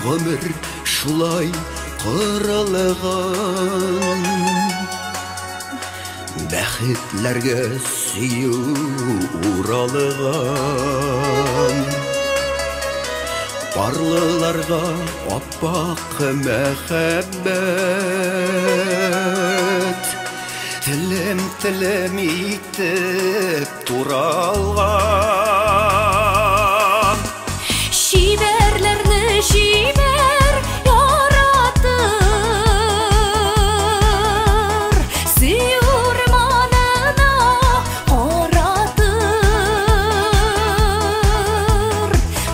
гомер шулай кырылган. Бәхетләргә сөю уралган. Барлыларга аппак мәхәббәт, телем итеп туралган. Шибәрләрне шибәр яратыр, сөю урманына каратыр.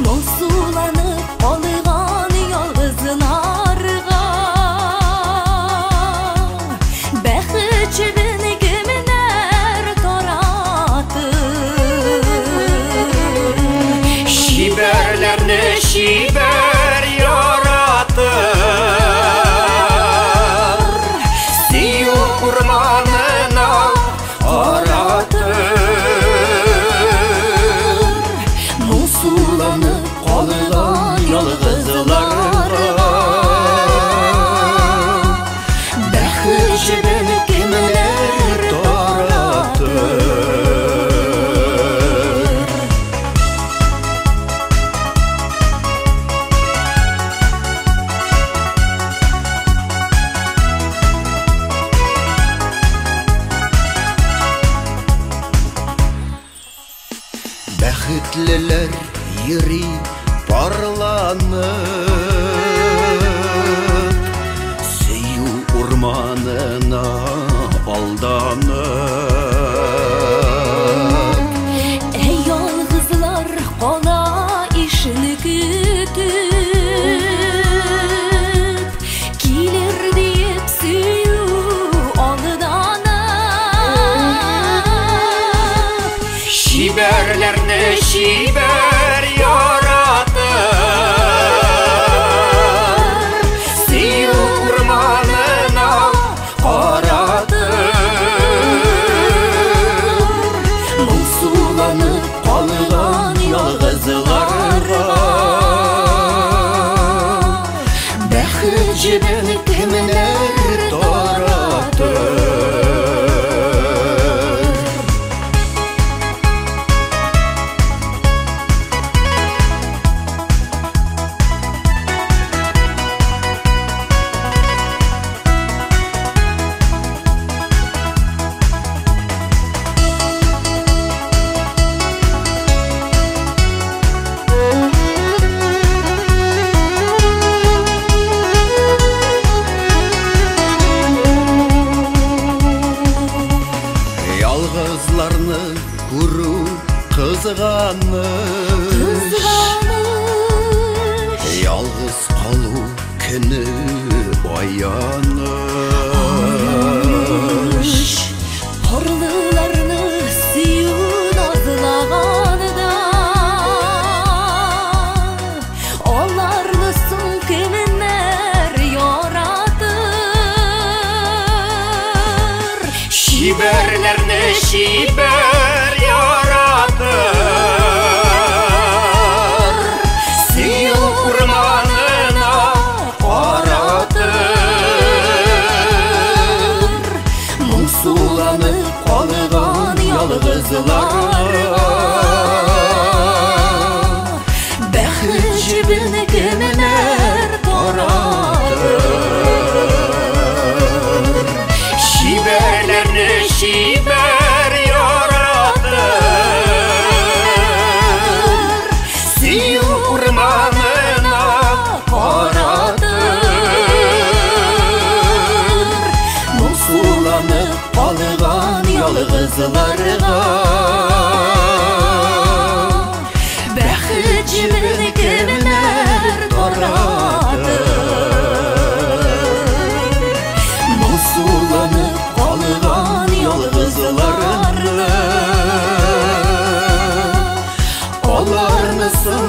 Моңсуланып калган ялгызларга бәхет җебен кемнәр таратыр. Шибәрләрне шибәр яратыр, сөю урманына каратыр. Моңсуланып калган ялгызларга бәхет җебен кемнәр таратыр. Бәхетлеләр йөри парланып, сөю урманына алданып. Ялгызлар кала ишне көтүп, килер диеп сөю алданып. Шибәрләрне шибәр яратыр, сөю урманына каратыр. Моңсуланып калган ялгызларга бәхет җебен кемнәр таратыр. Ялгызларны күрү кызганыш, ялгыз калу көне аяныш. Парлыларны сөю назлаганда, аларны соң кемнәр яратыр. Шибәрләрне шибәр яратыр, сөю урманына каратыр. Моңсуланып калган ялгызларга бәхет җебен кемнәр таратыр. Шибәрләрне шибәр яратыр, сөю урманына каратыр. Моңсуланып калган ялгызларга бәхет җебен кемнәр таратыр. Моңсуланып калган ялгызларга аларны соң